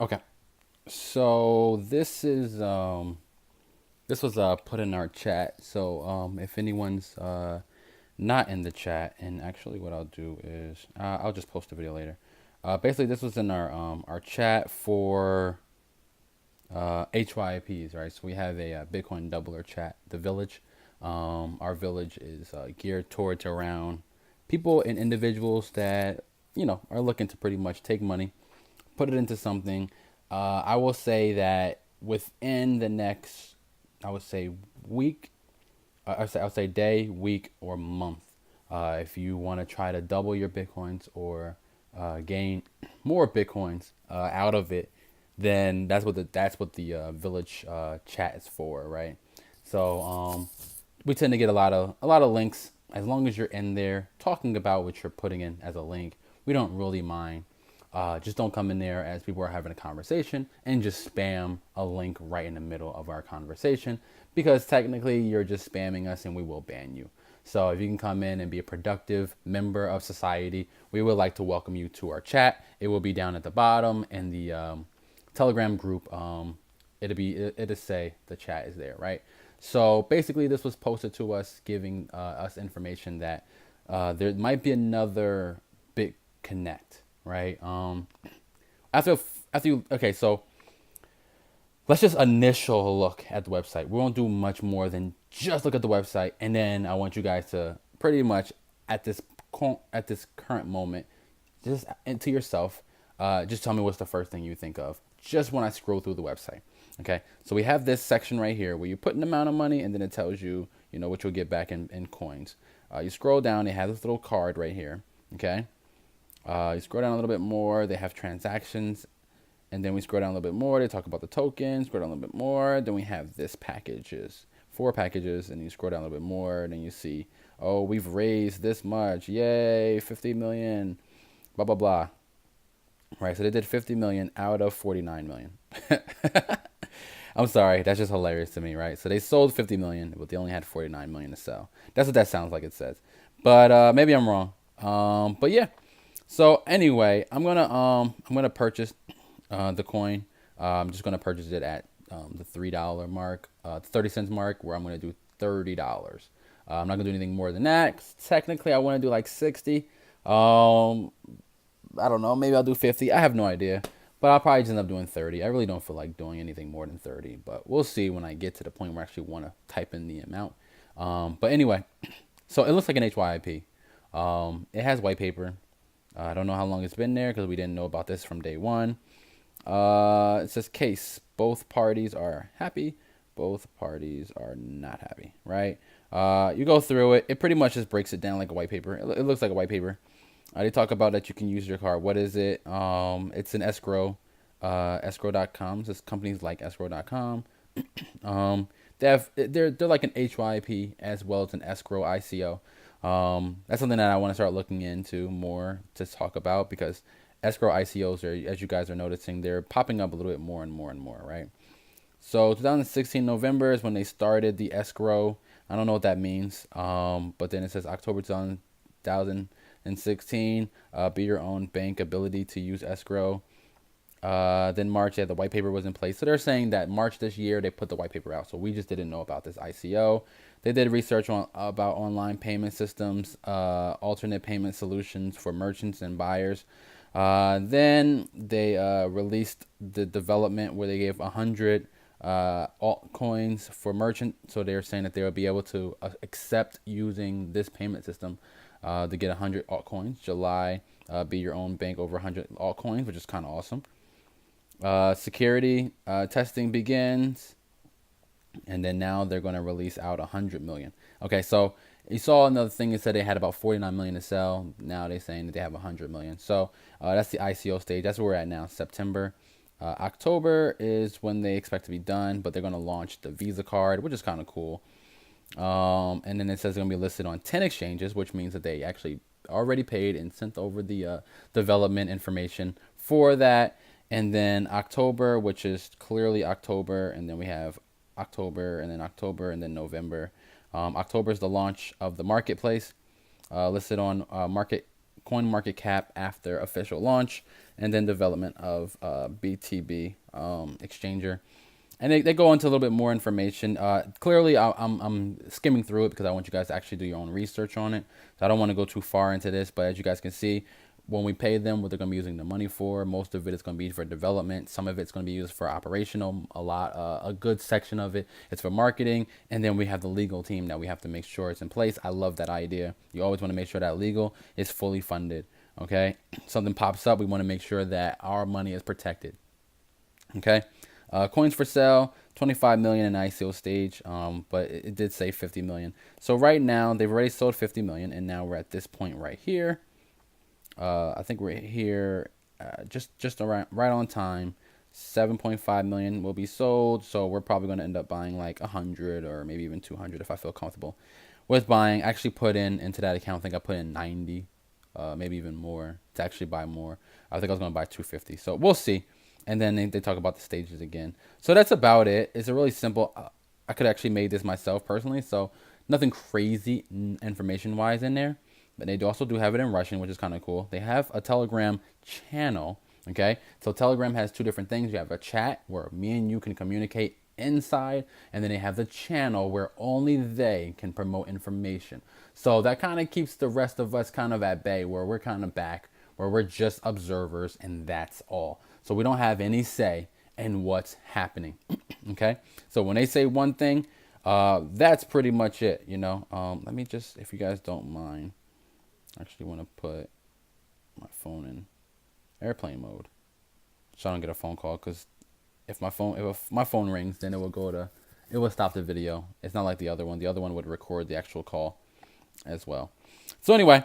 Okay. So this was put in our chat. So if anyone's not in the chat, and actually what I'll do is I'll just post the video later. Basically, this was in our chat for HYPs, right? So we have a Bitcoin doubler chat, the village. Our village is geared towards around people and individuals that are looking to pretty much take money, put it into something. I will say that within the next, I would say week, I'll say day, week, or month. If you want to try to double your bitcoins or gain more bitcoins out of it, then that's what the village chat is for, right? So we tend to get a lot of links as long as you're in there talking about what you're putting in as a link. We don't really mind. Just don't come in there as people are having a conversation and just spam a link right in the middle of our conversation, because technically you're just spamming us and we will ban you. So if you can come in and be a productive member of society, we would like to welcome you to our chat. It will be down at the bottom in the Telegram group. It'll say the chat is there, right? So basically, this was posted to us, giving us information that there might be another BitConnect, right? After after you okay, so let's just initial look at the website. We won't do much more than just look at the website, and then I want you guys to pretty much at this current moment, just into yourself, just tell me what's the first thing you think of just when I scroll through the website. Okay, so we have this section right here where you put an amount of money, and then it tells you, what you'll get back in coins. You scroll down, they have this little card right here. Okay, you scroll down a little bit more, they have transactions, and then we scroll down a little bit more, they talk about the tokens. Scroll down a little bit more, then we have this packages, 4 packages, and you scroll down a little bit more, and then you see, oh, we've raised this much, yay, 50 million, blah blah blah. Right, so they did 50 million out of 49 million. I'm sorry, that's just hilarious to me, right? So they sold 50 million, but they only had 49 million to sell. That's what that sounds like it says, but maybe I'm wrong. But yeah. So anyway, I'm gonna purchase the coin. I'm just gonna purchase it at the $3 mark, 30 cents mark, where I'm gonna do $30. I'm not gonna do anything more than that. 'Cause technically, I want to do like 60. I don't know. Maybe I'll do 50. I have no idea. But I'll probably just end up doing 30. I really don't feel like doing anything more than 30. But we'll see when I get to the point where I actually want to type in the amount. But anyway, so it looks like an HYIP. It has white paper. I don't know how long it's been there because we didn't know about this from day one. It says case. Both parties are happy. Both parties are not happy, right? You go through it. It pretty much just breaks it down like a white paper. It looks like a white paper. They talk about that you can use your card. What is it? It's an escrow, escrow.com. This companies like escrow.com. They're like an HYP as well as an escrow ICO. That's something that I want to start looking into more to talk about, because escrow ICOs are, as you guys are noticing, they're popping up a little bit more and more and more, right? So 2016 November is when they started the escrow. I don't know what that means. But then it says October 2016, be your own bank, ability to use escrow. Then March, yeah, the white paper was in place. So they're saying that March this year they put the white paper out. So we just didn't know about this ICO. They did research about online payment systems, alternate payment solutions for merchants and buyers. Then they released the development where they gave 100 altcoins for merchant. So they're saying that they will be able to accept using this payment system to get 100 altcoins. July, be your own bank over 100 altcoins, which is kind of awesome. Security testing begins, and then now they're going to release out 100 million. Okay, so you saw another thing that said they had about 49 million to sell. Now they're saying that they have 100 million. So that's the ICO stage. That's where we're at now. September. October is when they expect to be done, but they're going to launch the Visa card, which is kind of cool. And then it says it's going to be listed on 10 exchanges, which means that they actually already paid and sent over the development information for that. And then October, which is clearly October, and then we have October, and then November. October is the launch of the marketplace, listed on market coin market cap after official launch, and then development of BTB exchanger. And they go into a little bit more information. Clearly, I'm skimming through it because I want you guys to actually do your own research on it. So I don't want to go too far into this, but as you guys can see, when we pay them, what they're going to be using the money for, most of it is going to be for development. Some of it's going to be used for operational. A good section of it is for marketing. And then we have the legal team that we have to make sure it's in place. I love that idea. You always want to make sure that legal is fully funded. Okay. Something pops up, we want to make sure that our money is protected. Okay. Coins for sale, 25 million in ICO stage, but it did say 50 million. So right now they've already sold 50 million, and now we're at this point right here. I think we're here just around right on time. 7.5 million will be sold, so we're probably going to end up buying like 100 or maybe even 200 if I feel comfortable with buying. I actually put into that account, I think I put in 90, maybe even more to actually buy more. I think I was going to buy 250, so we'll see. And then they talk about the stages again. So that's about it. It's a really simple. I could actually made this myself personally, so nothing crazy information-wise in there. But they also do have it in Russian, which is kind of cool. They have a Telegram channel, okay? So Telegram has two different things. You have a chat where me and you can communicate inside, and then they have the channel where only they can promote information. So that kind of keeps the rest of us kind of at bay, where we're kind of back, where we're just observers, and that's all. So we don't have any say in what's happening. Okay. So when they say one thing, that's pretty much it. Let me just, if you guys don't mind, I actually want to put my phone in airplane mode so I don't get a phone call. Because if my phone rings, then it will stop the video. It's not like the other one. The other one would record the actual call as well. So anyway,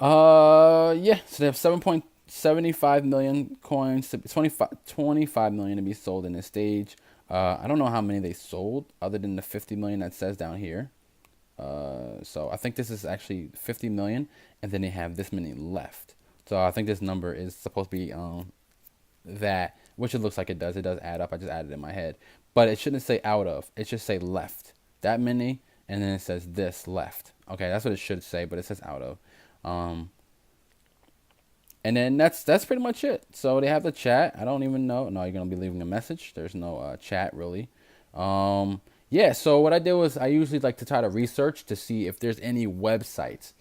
yeah. So they have 7.75 million coins, 25 million to be sold in this stage. I don't know how many they sold other than the 50 million that says down here. So I think this is actually 50 million, and then they have this many left. So I think this number is supposed to be that, which it looks like it does. It does add up. I just added it in my head, but it shouldn't say out of. It should say left. That many, and then it says this left. Okay, that's what it should say, but it says out of. And then that's pretty much it. So they have the chat. I don't even know. No, you're gonna be leaving a message. There's no chat really. Yeah. So what I did was I usually like to try to research to see if there's any websites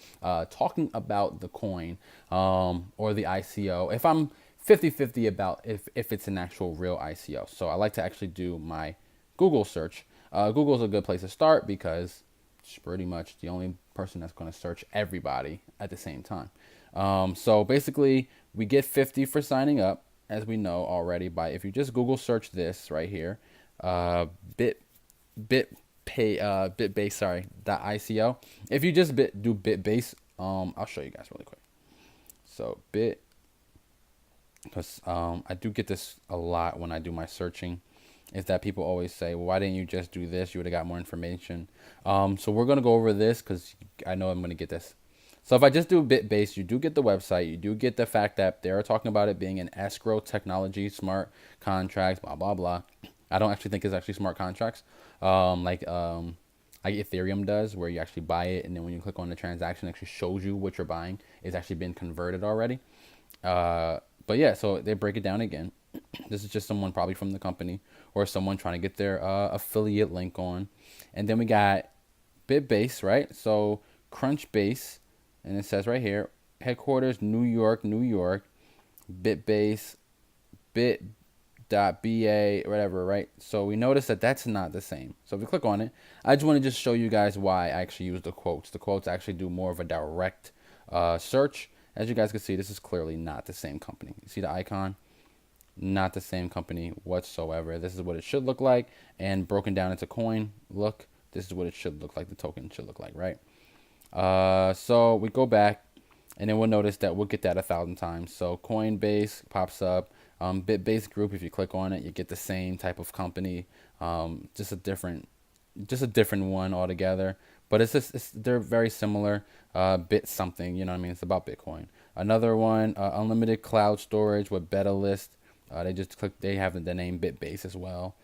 talking about the coin or the ICO. If I'm 50-50 about if it's an actual real ICO. So I like to actually do my Google search. Google's a good place to start because it's pretty much the only person that's going to search everybody at the same time. So basically we get 50 for signing up, as we know already, by if you just Google search this right here, Bitbase, sorry, .ico. If you just do Bitbase, I'll show you guys really quick. So because I do get this a lot when I do my searching, is that people always say, well, why didn't you just do this? You would have got more information. So we're going to go over this because I know I'm going to get this. So if I just do Bitbase, you do get the website. You do get the fact that they're talking about it being an escrow technology, smart contracts, blah, blah, blah. I don't actually think it's actually smart contracts like Ethereum does, where you actually buy it, and then when you click on the transaction, it actually shows you what you're buying. It's actually been converted already. But yeah, so they break it down again. This is just someone probably from the company or someone trying to get their affiliate link on. And then we got Bitbase, right? So Crunchbase, and it says right here, headquarters, New York, Bitbase, bit.ba, whatever, right? So we notice that that's not the same. So if we click on it, I just want to just show you guys why I actually use the quotes. The quotes actually do more of a direct search. As you guys can see, this is clearly not the same company. You see the icon? Not the same company whatsoever. This is what it should look like, and broken down into coin. Look, this is what it should look like. The token should look like, right? So we go back, and then we'll notice that we'll get that 1,000 times. So Coinbase pops up. Bitbase Group, if you click on it, you get the same type of company, just a different one altogether. But they're very similar. Bit something, you know what I mean? It's about Bitcoin. Another one, unlimited cloud storage with beta list. They have the name Bitbase as well.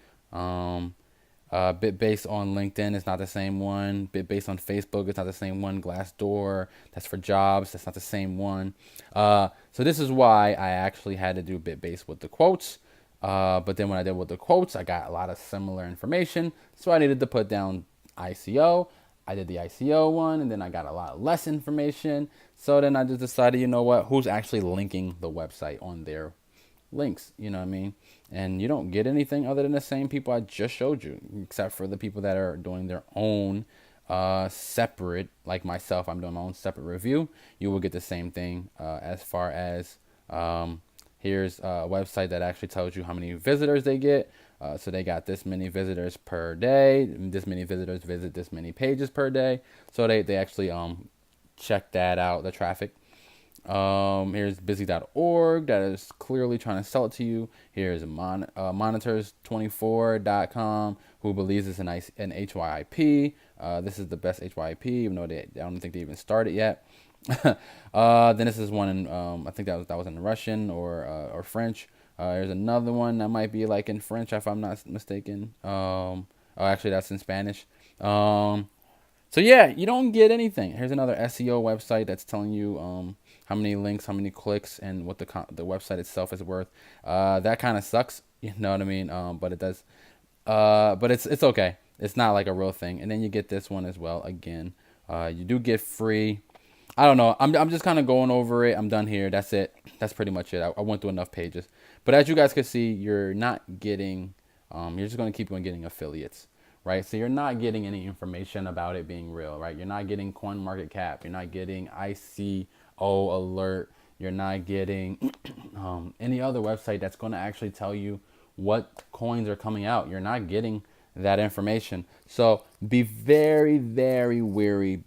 Bitbase on LinkedIn is not the same one. Bitbase on Facebook is not the same one. Glassdoor, that's for jobs, that's not the same one. So this is why I actually had to do Bitbase with the quotes. But then when I did with the quotes, I got a lot of similar information. So I needed to put down ICO. I did the ICO one, and then I got a lot less information. So then I just decided, you know what, who's actually linking the website on their links, you know what I mean? And you don't get anything other than the same people I just showed you, except for the people that are doing their own separate, like myself, I'm doing my own separate review. You will get the same thing as far as here's a website that actually tells you how many visitors they get. So they got this many visitors per day, this many visitors visit this many pages per day. So they actually check that out, the traffic. Here's busy.org that is clearly trying to sell it to you. Here's monitors24.com, who believes it's an HYIP. This is the best HYIP, even though I don't think they even started yet. Then this is one in I think that was in Russian or French. There's another one that might be like in French if I'm not mistaken. Actually that's in Spanish. So yeah, you don't get anything. Here's another SEO website that's telling you how many links, how many clicks, and what the website itself is worth. That kind of sucks, you know what I mean? But it does. But it's okay. It's not like a real thing. And then you get this one as well. Again, you do get free. I don't know. I'm just kind of going over it. I'm done here. That's it. That's pretty much it. I went through enough pages. But as you guys can see, you're not getting. You're just going to keep on getting affiliates, right? So you're not getting any information about it being real, right? You're not getting CoinMarketCap. You're not getting ICO alert. You're not getting any other website that's going to actually tell you what coins are coming out. You're not getting that information. So be very, very wary.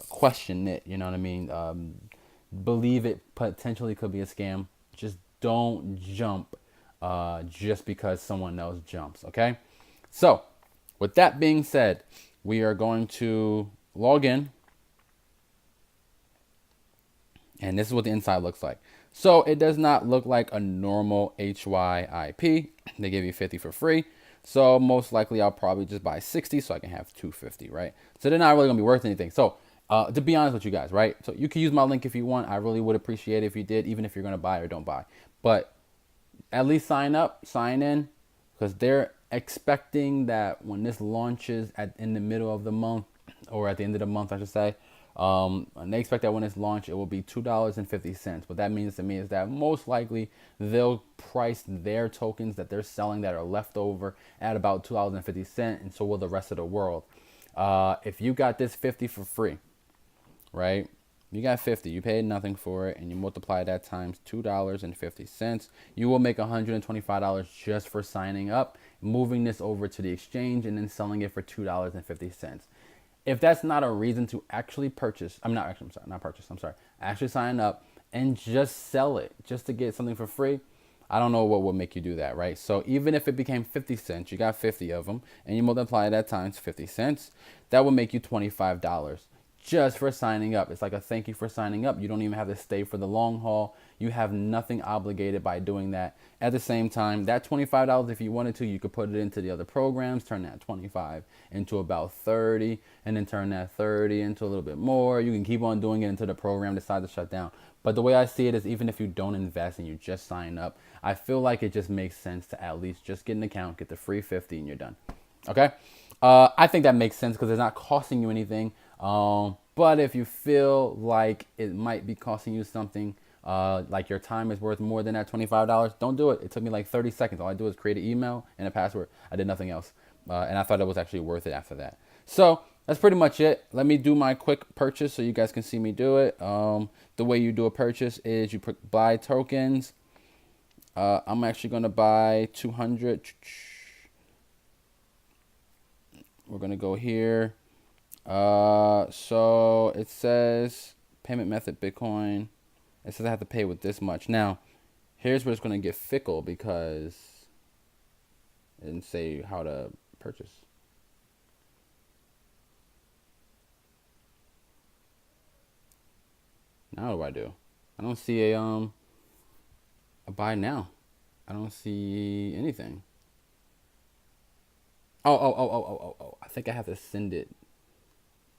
Question it. You know what I mean? Believe it potentially could be a scam. Just don't jump just because someone else jumps. Okay. So with that being said, we are going to log in. And this is what the inside looks like. So it does not look like a normal HYIP. They give you 50 for free. So most likely I'll probably just buy 60 so I can have 250, right? So they're not really gonna be worth anything. So to be honest with you guys, right? So you can use my link if you want. I really would appreciate it if you did, even if you're gonna buy or don't buy. But at least sign up, sign in, because they're expecting that when this launches in the middle of the month, or at the end of the month, I should say, and they expect that when it's launched, it will be $2.50. What that means to me is that most likely they'll price their tokens that they're selling that are left over at about $2.50, and so will the rest of the world. If you got this 50 for free, right? You got 50, you paid nothing for it, and you multiply that times $2.50. You will make $125 just for signing up, moving this over to the exchange, and then selling it for $2.50. If that's not a reason to actually purchase, actually sign up and just sell it just to get something for free, I don't know what would make you do that, right? So even if it became 50 cents, you got 50 of them, and you multiply that times 50 cents, that would make you $25 just for signing up. It's like a thank you for signing up. You don't even have to stay for the long haul. You have nothing obligated by doing that. At the same time, that $25, if you wanted to, you could put it into the other programs, turn that 25 into about 30, and then turn that 30 into a little bit more. You can keep on doing it until the program decides to shut down. But the way I see it is, even if you don't invest and you just sign up, I feel like it just makes sense to at least just get an account, get the free 50, and you're done. Okay? I think that makes sense because it's not costing you anything. But if you feel like it might be costing you something, like your time is worth more than that $25, don't do it. It took me like 30 seconds. All I do is create an email and a password. I did nothing else. And I thought it was actually worth it after that. So that's pretty much it. Let me do my quick purchase so you guys can see me do it. The way you do a purchase is you buy tokens. I'm actually going to buy 200. We're going to go here. So it says payment method Bitcoin. It says I have to pay with this much. Now, here's where it's going to get fickle because it didn't say how to purchase. Now what do? I don't see a buy now. I don't see anything. Oh. I think I have to send it.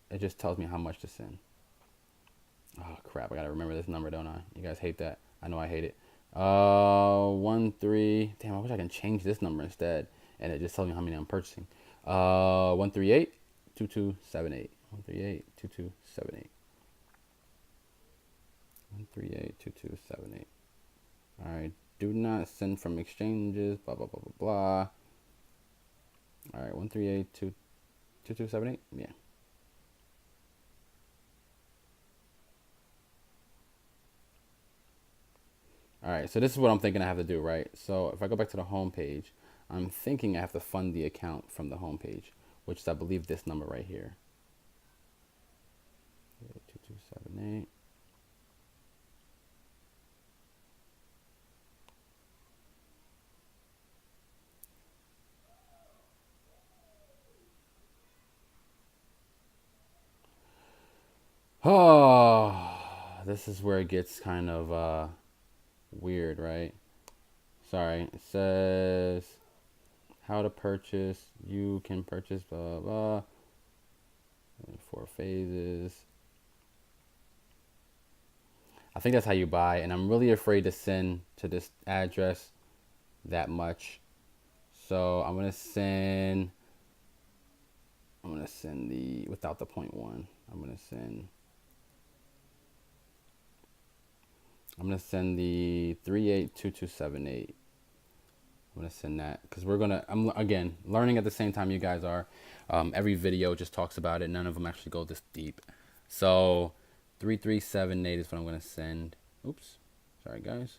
It just tells me how much to send. Oh crap! I gotta remember this number, don't I? You guys hate that. I know I hate it. 13. Damn, I wish I can change this number instead, and it just tells me how many I'm purchasing. 138 2278. 138 2278. 138 2278. All right. Do not send from exchanges. Blah blah blah blah blah. All right. 138 2278. Yeah. All right, so this is what I'm thinking I have to do, right? So if I go back to the home page, I'm thinking I have to fund the account from the home page, which is, I believe, this number right here. 2278. Oh, this is where it gets kind of weird, right? Sorry, it says how to purchase. You can purchase blah blah. 4 phases. I think that's how you buy, and I'm really afraid to send to this address that much. So I'm gonna send the without the 0.1. I'm gonna send the 382278. I'm gonna send that because I'm again learning at the same time you guys are. Every video just talks about it. None of them actually go this deep. So 3378 is what I'm gonna send. Oops, sorry guys.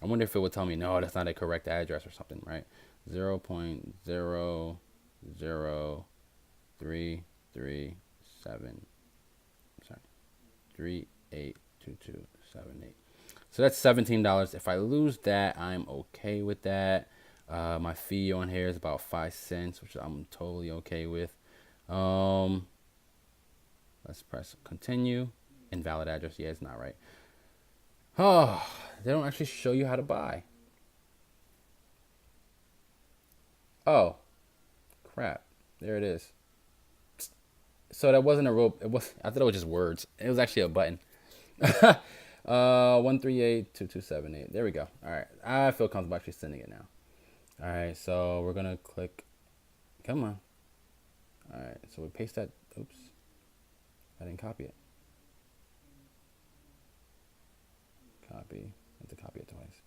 I wonder if it would tell me no, that's not a correct address or something, right? 0.00337. Sorry, 382278. So that's $17. If I lose that, I'm okay with that. My fee on here is about 5 cents, which I'm totally okay with. Let's press continue. Invalid address. Yeah, it's not right. Oh, they don't actually show you how to buy. Oh, crap. There it is. So that wasn't a real. I thought it was just words. It was actually a button. 1382278. There we go. All right. I feel comfortable actually sending it now. All right. So we're gonna click. Come on. All right. So we paste that. Oops. I didn't copy it. Copy. I have to copy it twice.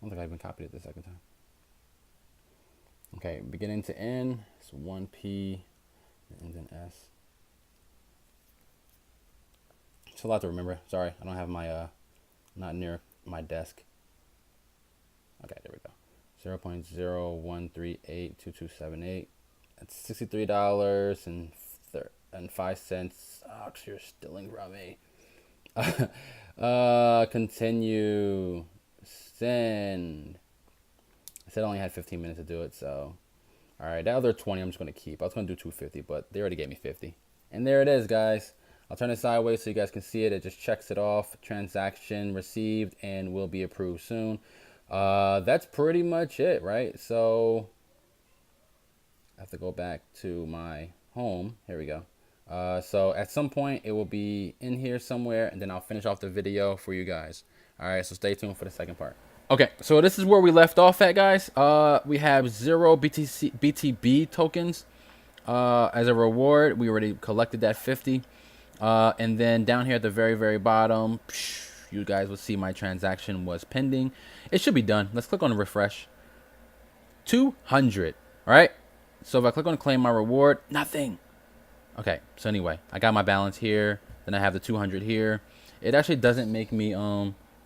I don't think I even copied it the second time. Okay, beginning to end. It's 1P, and then S. It's a lot to remember. Sorry, I don't have my not near my desk. Okay, there we go. 0.01382278. That's $63.05. Oh, you're stealing from me. Continue. Send. I said I only had 15 minutes to do it, so. All right, that other 20 I'm just going to keep. I was going to do 250, but they already gave me 50. And there it is, guys. I'll turn it sideways so you guys can see it. It just checks it off. Transaction received and will be approved soon. That's pretty much it, right? So I have to go back to my home. Here we go. So at some point it will be in here somewhere, and then I'll finish off the video for you guys. All right, so stay tuned for the second part. Okay, so this is where we left off at, guys. We have 0 BTB tokens as a reward. We already collected that 50. And then down here at the very, very bottom, you guys will see my transaction was pending. It should be done. Let's click on refresh. 200, all right? So if I click on claim my reward, nothing. Okay, so anyway, I got my balance here. Then I have the 200 here. It actually doesn't make me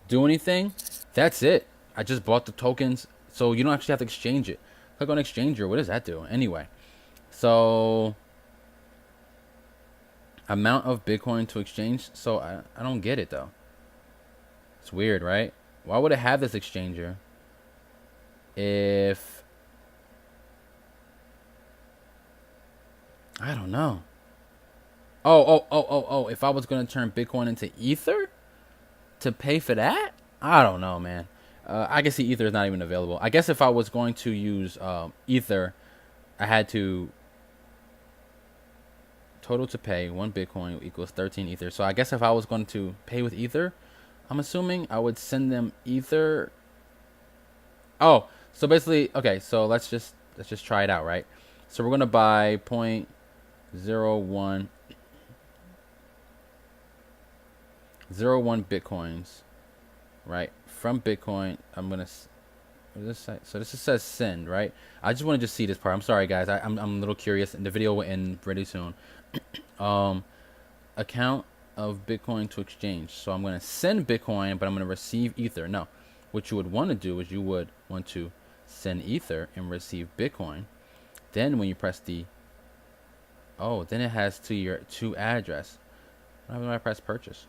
do anything. That's it. I just bought the tokens, so you don't actually have to exchange it. Click on exchanger. What does that do? Anyway, so amount of Bitcoin to exchange. So I don't get it though. It's weird, right? Why would it have this exchanger if I don't know. Oh. If I was going to turn Bitcoin into Ether to pay for that, I don't know, man. I can see Ether is not even available. I guess if I was going to use Ether, I had to total to pay 1 Bitcoin equals 13 Ether. So I guess if I was going to pay with Ether, I'm assuming I would send them Ether. Oh, so basically, okay. So let's just try it out, right? So we're gonna buy 0.01 Bitcoins, right? From Bitcoin, I'm gonna. What does this say? So this just says send, right? I just want to just see this part. I'm sorry, guys. I'm a little curious, and the video will end pretty soon. Account of Bitcoin to exchange. So I'm gonna send Bitcoin, but I'm gonna receive Ether. No, what you would want to do is you would want to send Ether and receive Bitcoin. Then when you press the then it has to address. What happens when I press purchase?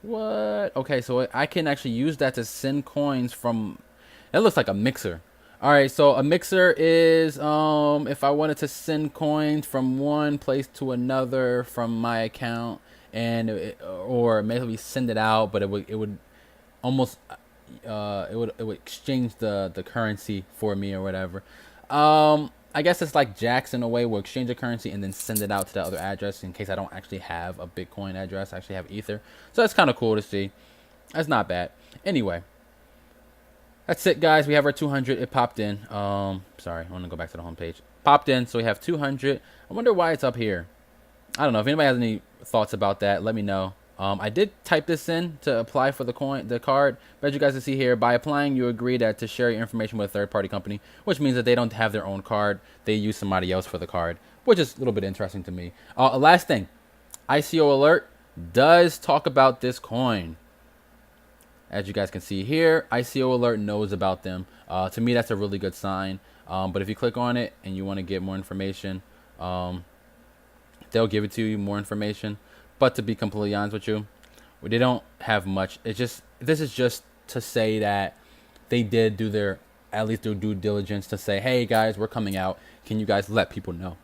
What? Okay, so I can actually use that to send coins from. That looks like a mixer. All right, so a mixer is if I wanted to send coins from one place to another from my account, and or maybe send it out, but it would almost it would exchange the currency for me or whatever. I guess it's like Jax in a way. We'll exchange the currency and then send it out to the other address in case I don't actually have a Bitcoin address. I actually have Ether. So that's kind of cool to see. That's not bad. Anyway, that's it, guys. We have our 200. It popped in. Sorry, I want to go back to the home page. Popped in, so we have 200. I wonder why it's up here. I don't know. If anybody has any thoughts about that, let me know. I did type this in to apply for the card, but as you guys can see here, by applying, you agree that to share your information with a third-party company, which means that they don't have their own card. They use somebody else for the card, which is a little bit interesting to me. Last thing, ICO alert does talk about this coin. As you guys can see here, ICO alert knows about them. To me, that's a really good sign. But if you click on it and you want to get more information, they'll give it to you more information. But to be completely honest with you, they don't have much. This is just to say that they did do their due diligence to say, hey guys, we're coming out. Can you guys let people know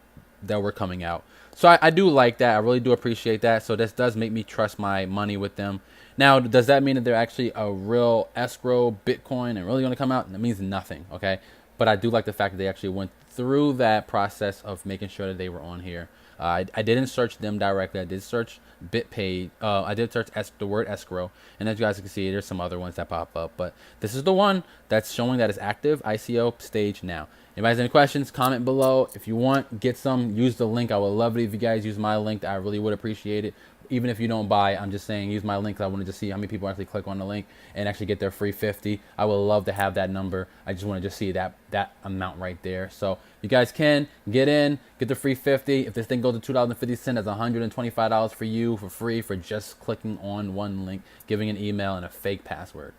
that we're coming out? So I do like that. I really do appreciate that. So this does make me trust my money with them. Now, does that mean that they're actually a real escrow Bitcoin and really going to come out? That means nothing, okay? But I do like the fact that they actually went through that process of making sure that they were on here. I didn't search them directly. I did search BitPay. I did search the word escrow. And as you guys can see, there's some other ones that pop up. But this is the one that's showing that it's active ICO stage now. Anybody has any questions, comment below. If you want, get some, use the link. I would love it if you guys use my link. I really would appreciate it. Even if you don't buy, I'm just saying use my link because I wanted to see how many people actually click on the link and actually get their free 50. I would love to have that number. I just want to just see that amount right there. So you guys can get in, get the free 50. If this thing goes to $2.50, that's $125 for you for free for just clicking on one link, giving an email and a fake password.